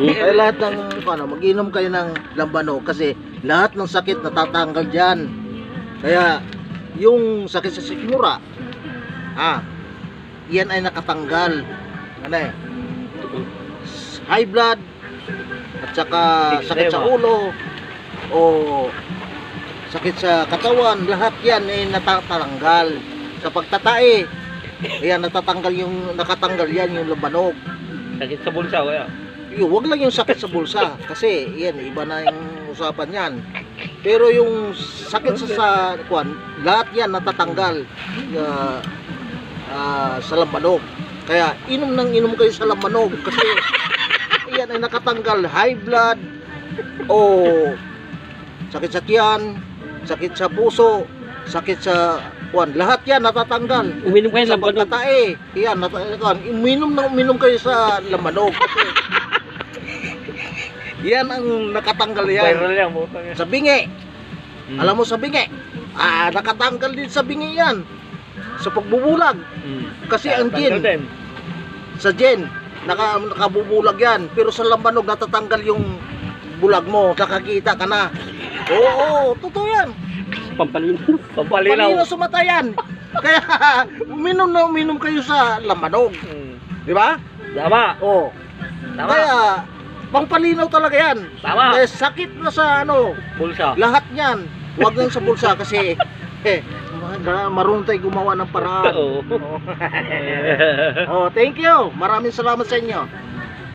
Kaya lahat ng mag-inom kayo ng lambanog kasi lahat ng sakit natatanggal diyan. Kaya yung sakit sa sikmura, yan ay nakatanggal. Ano eh? High blood at saka sakit sa ulo o sakit sa katawan, lahat yan ay natatanggal. Sa pagtatae, ayan, nakatanggal yan yung lambanog. Sakit sa bulsa, kaya. Huwag lang yung sakit sa bulsa kasi yan, iba na yung usapan yan. Pero yung sakit sa lahat yan natatanggal sa lambanog. Kaya inom kayo sa lambanog kasi yan ay nakatanggal high blood o sakit sa tiyan, sakit sa puso, sakit sa lahat yan natatanggal. Uminom kayo sa ng lambanog. pagtatae, yan, uminom kayo sa lambanog kasi yan ang nakatanggal yan. Viral yan, butang yan. Sa bingi. Alam mo sa bingi? Nakatanggal din sa bingi yan. Sa pagbubulag. Kasi ang gin, sa gin, nakabubulag yan. Pero sa lambanog natatanggal yung bulag mo. Nakakita ka na. Oo, totoo yan. Pampalinaw. Pampalinaw sa mata yan. Kaya uminom kayo sa lambanog. Di ba? Tama. Oo. Tama. Kaya pampalinaw talaga yan. Tama. Kaya sakit na sa Bulsa. lahat yan. Huwag lang sa bulsa kasi marunong tayo gumawa ng paraan. Oo. Oh, thank you. Maraming salamat sa inyo.